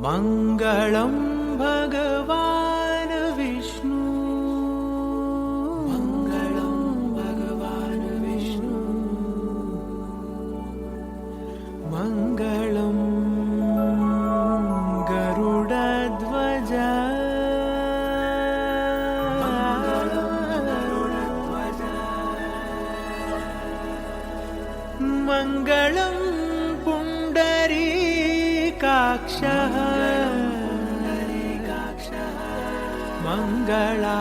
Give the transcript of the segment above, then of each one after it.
मङ्गलं भगवान् विष्णु, मङ्गलं भगवान् विष्णु, मङ्गलं गरुडध्वज, मङ्गलं पुण्डरीकाक्षः, मङ्गलायतनो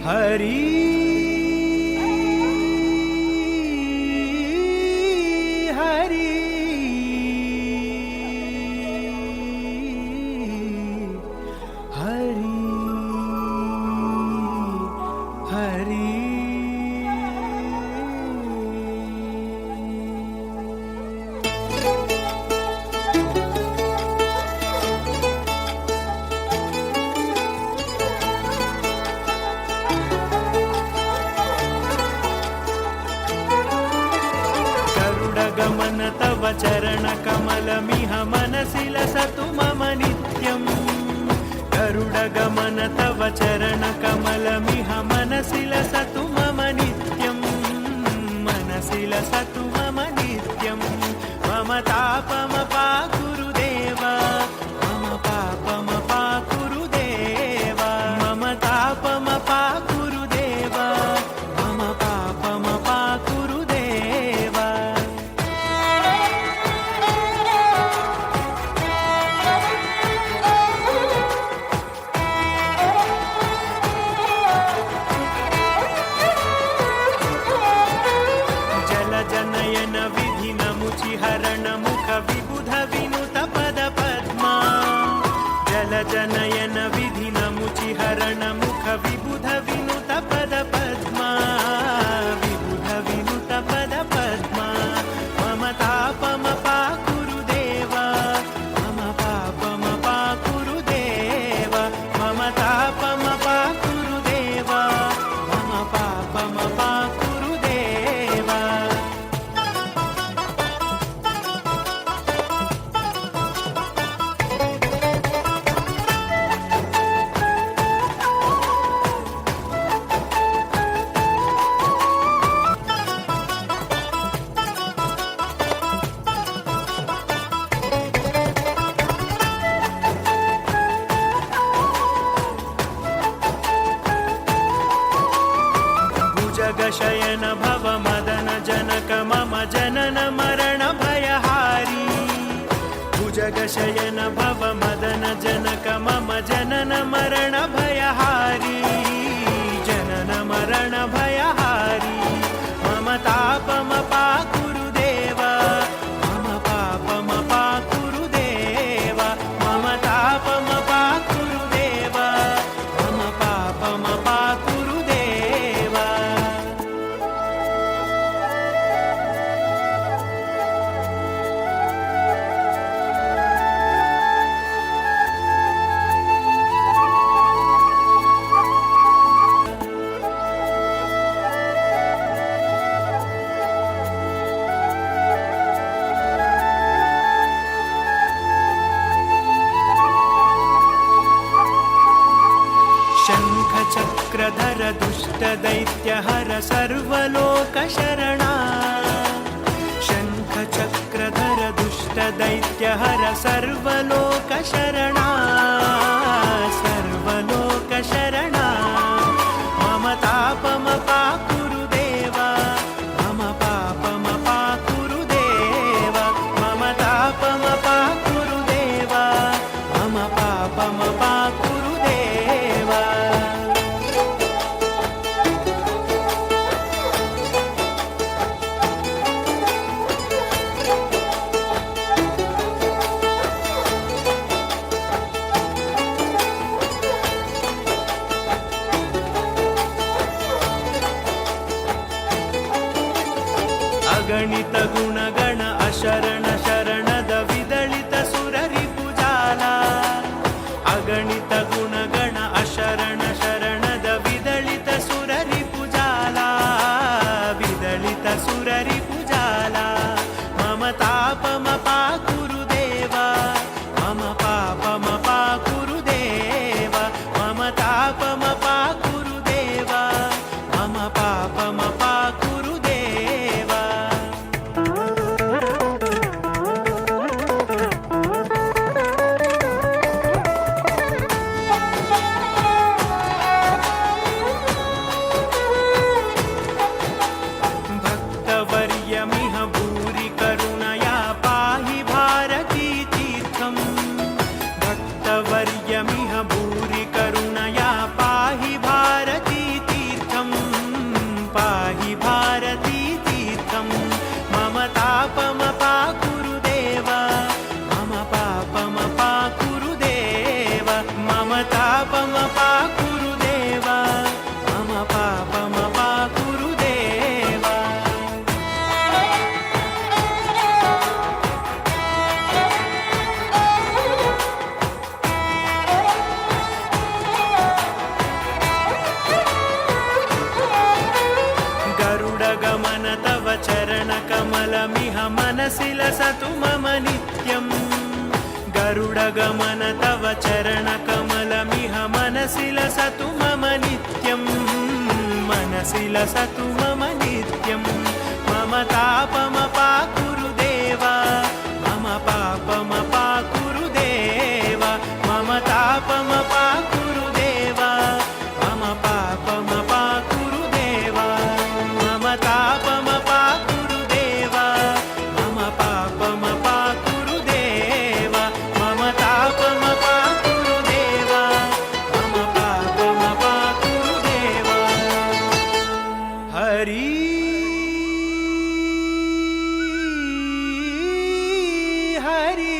हरि हरि हरि हरि। गरुडगमन तव चरणकमलमिह मनसि लसतु मम नित्यम्, गरुडगमन तव चरणकमलमिह मनसि लसतु मम नित्यम्, मनसि लसतु मम नित्यम्। मम तापमपाकुरु देव, मम पापमपाकुरु देव, मम तापमपाकुरु देव, मम पापमपाकुरु देव। जलजनयन विधिनमुचिहरण मुख विबुध विनुत पद पद्मा, जलजनयन विधिनमुचिहरण मुख विबुध विनुत पद पद्मा, विबुध विनुत पद पद्मा। मम तापमपाकुरु देव, मम पापमपाकुरु देव, मम तापमपाकुरु देव, मम पापमपाकुरु देव। भुजगशयन भव मदन जनक मम जनन मरण भयहारी, भुजगशयन भव मदन जनक मम जनन मरण भयहारी, जनन मरण भयहारी। मम तापमपाकुरु देव, मम पापमपाकुरु देव, मम तापमपाकुरु देव, मम पापमपाकुरु देव। शङ्खचक्रधर दुष्टदैत्यहर सर्वलोकशरणा, शङ्खचक्रधर दुष्टदैत्यहर सर्वलोकशरणा, सर्वलोकशरणा। मम तापमपाकुरु देव, मम पापमपाकुरु देव, मम तापमपाकुरु देव, मम पापमपाकुरु देव। अगणित गुणगण अशरण शरणद विदलित सुररिपुजाला, अगणित गुणगण अशरण शरणद विदलित सुररिपुजाला, विदलिತ ಸುರರಿ पापमपा गुरुदेव भक्तवर्यमिह भूरि करुणया पाहि भारती तीर्थम् भक्तवर्यमिह भूरि करुणया पाहि भारती तीर्थम् पाहि भारती तीर्थम् मम तापमपा गुरुदेव मम पापमपा गुरुदेव मम तापमपा गुरुदेव मम पापमपा गुरुदेव गरुडगमन तव चरणकमलमिह मनसि लसतु मम नित्यम् गरुडगमन तव चरणकमलमिह मनसि लसतु मम नित्यम् मनसि लसतु मम नित्यम् मम तापमपा गुरुदेव मम पापमपा गुरुदेव मम तापमपा गुरुदेव मम पापमपा गुरुदेव मम तापमपा गुरुदेव मम पापमपा गुरुदेव मम तापमपा गुरुदेव मम पापमपा गुरुदेव हरि हरि